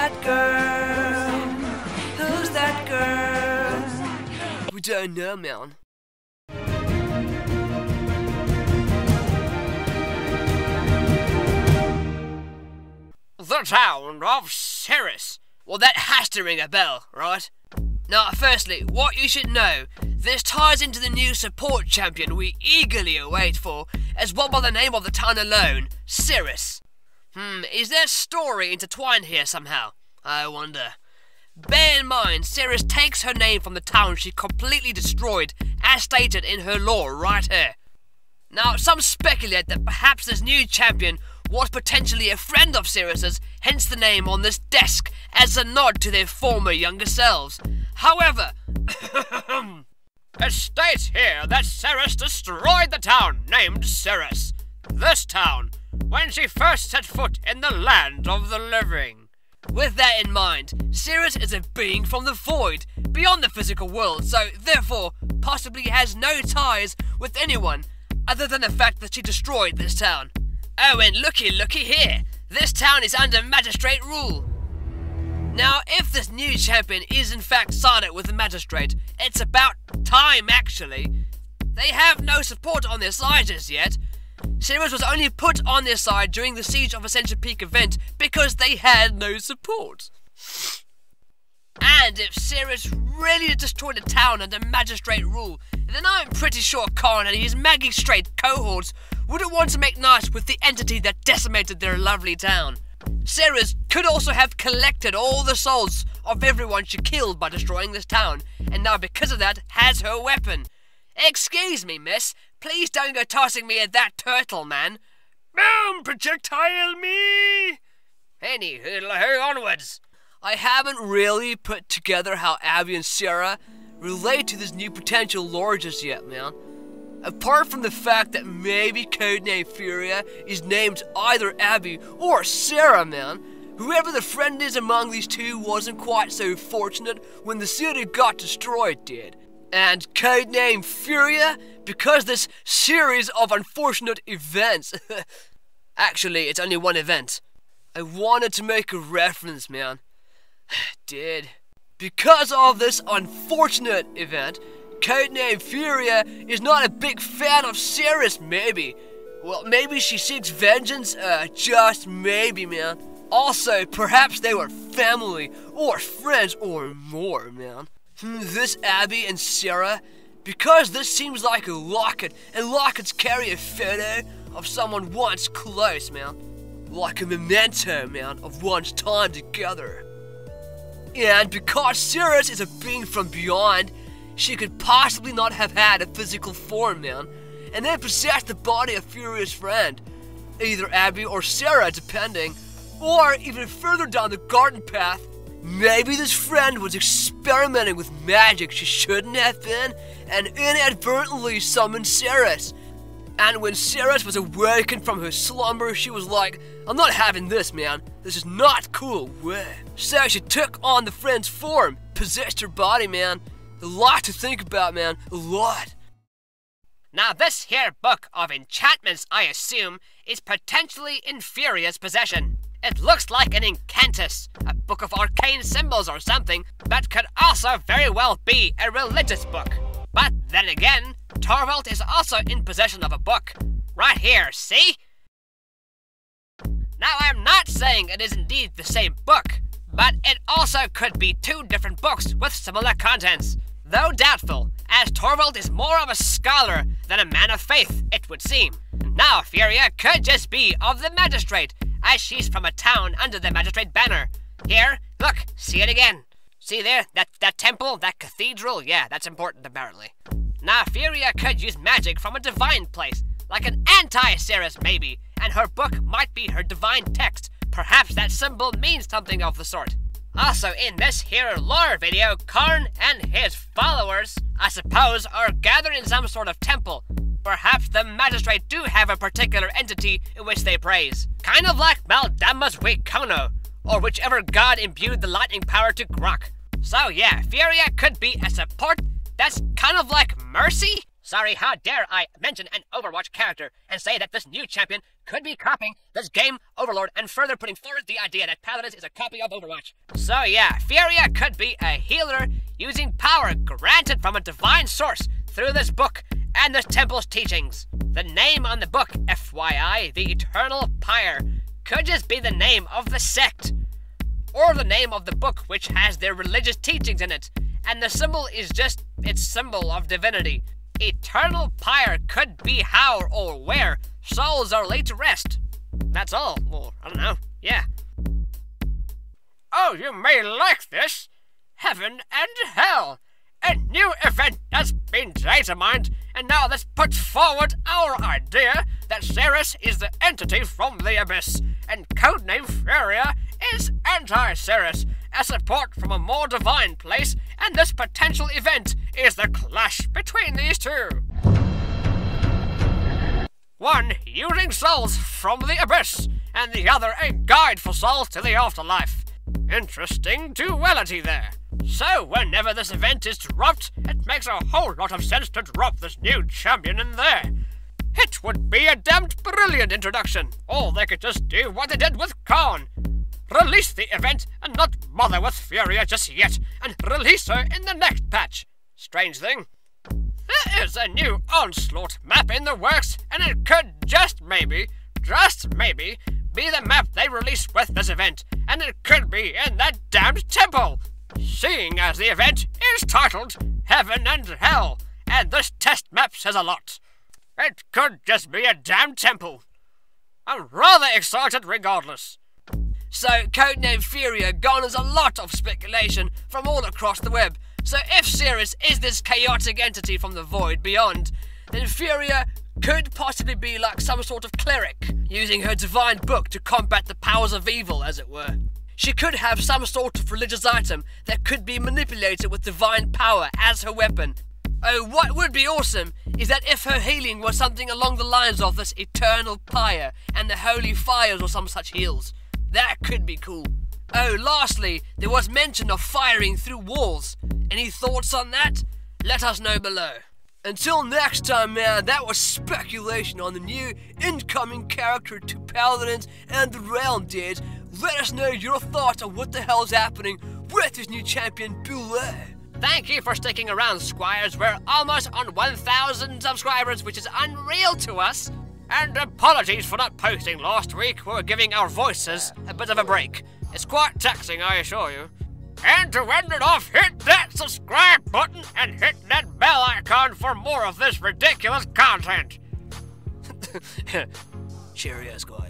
that girl? Who's that girl? We don't know, man. The town of Ceres. Well, that has to ring a bell, right? Now, firstly, what you should know, this ties into the new support champion we eagerly await for, as well by the name of the town alone, Ceres. Is there a story intertwined here somehow? I wonder. Bear in mind, Ceres takes her name from the town she completely destroyed, as stated in her lore right here. Now, some speculate that perhaps this new champion was potentially a friend of Ceres's, hence the name on this desk, as a nod to their former younger selves. However, it states here that Ceres destroyed the town named Ceres. This town, when she first set foot in the land of the living. With that in mind, Ceres is a being from the void, beyond the physical world, so therefore possibly has no ties with anyone, other than the fact that she destroyed this town. Oh, and looky here, this town is under magistrate rule. Now, if this new champion is in fact sided with the magistrate, it's about time actually. They have no support on their side as yet. Ceres was only put on their side during the Siege of Ascension Peak event because they had no support. And if Ceres really destroyed the town under magistrate rule, then I'm pretty sure Khan and his magistrate cohorts wouldn't want to make nice with the entity that decimated their lovely town. Ceres could also have collected all the souls of everyone she killed by destroying this town, and now because of that has her weapon. Excuse me, miss, please don't go tossing me at that turtle, man. Boom, projectile me! Anywho, onwards. I haven't really put together how Abby and Sarah relate to this new potential lore just yet, man. Apart from the fact that maybe codename Furia is named either Abby or Sarah, man. Whoever the friend is among these two wasn't quite so fortunate when the city got destroyed, did. And codename Furia because this series of unfortunate events. Actually, it's only one event. I wanted to make a reference, man. Did. Because of this unfortunate event, codename Furia is not a big fan of Ceres, maybe. Well, maybe she seeks vengeance, just maybe, man. Also, perhaps they were family, or friends, or more, man. This Abby and Sarah, because this seems like a locket, and lockets carry a photo of someone once close, man. Like a memento, man, of one's time together. And because Ceres is a being from beyond, she could possibly not have had a physical form, man, and then possess the body of Furia's friend, either Abby or Sarah, depending, or even further down the garden path, maybe this friend was experimenting with magic she shouldn't have been, and inadvertently summoned Ceres. And when Ceres was awakened from her slumber, she was like, I'm not having this, man. This is not cool. So she took on the friend's form, possessed her body, man. A lot to think about, man. A lot. Now this here book of enchantments, I assume, is potentially in Furia's possession. It looks like an incantus, a book of arcane symbols or something, but could also very well be a religious book. But then again, Torvald is also in possession of a book. Right here, see? Now I'm not saying it is indeed the same book, but it also could be two different books with similar contents. Though doubtful, as Torvald is more of a scholar than a man of faith, it would seem. Now Furia could just be of the magistrate, as she's from a town under the magistrate banner. Here, look, see it again. See there, that temple, that cathedral? Yeah, that's important apparently. Now Furia could use magic from a divine place, like an anti-Ceres maybe, and her book might be her divine text. Perhaps that symbol means something of the sort. Also in this here lore video, Karn and his followers, I suppose, are gathered in some sort of temple. Perhaps the magistrate do have a particular entity in which they praise. Kind of like Maldama's Wikono, or whichever god imbued the lightning power to Grok. So yeah, Furia could be a support that's kind of like Mercy? Sorry, how dare I mention an Overwatch character and say that this new champion could be copying this game Overlord and further putting forward the idea that Paladins is a copy of Overwatch. So yeah, Furia could be a healer using power granted from a divine source through this book and this temple's teachings. The name on the book, FYI, the Eternal Pyre, could just be the name of the sect, or the name of the book which has their religious teachings in it, and the symbol is just its symbol of divinity. Eternal Pyre could be how or where souls are laid to rest. That's all, or I don't know, yeah. Oh, you may like this. Heaven and Hell. A new event has been data mined, and now this puts forward our idea that Ceres is the entity from the Abyss, and codename Furia is anti-Ceres, a support from a more divine place, and this potential event is the clash between these two. One using souls from the Abyss, and the other a guide for souls to the afterlife. Interesting duality there. So, whenever this event is dropped, it makes a whole lot of sense to drop this new champion in there. It would be a damned brilliant introduction, or they could just do what they did with Khan. Release the event and not bother with Furia just yet, and release her in the next patch. Strange thing. There is a new Onslaught map in the works, and it could just maybe, be the map they release with this event, and it could be in that damned temple. Seeing as the event is titled Heaven and Hell, and this test map says a lot. It could just be a damn temple. I'm rather excited regardless. So, codename Furia garners a lot of speculation from all across the web. So if Ceres is this chaotic entity from the void beyond, then Furia could possibly be like some sort of cleric, using her divine book to combat the powers of evil, as it were. She could have some sort of religious item that could be manipulated with divine power as her weapon. Oh, what would be awesome is that if her healing was something along the lines of this Eternal Pyre and the Holy Fires or some such heals. That could be cool. Oh, lastly, there was mention of firing through walls. Any thoughts on that? Let us know below. Until next time, man, that was speculation on the new incoming character to Paladins and the Realm, dude. Let us know your thoughts on what the hell's happening with this new champion below. Thank you for sticking around, Squires. We're almost on 1,000 subscribers, which is unreal to us. And apologies for not posting last week. We're giving our voices a bit of a break. It's quite taxing, I assure you. And to end it off, hit that subscribe button and hit that bell icon for more of this ridiculous content. Cheerio, Squires.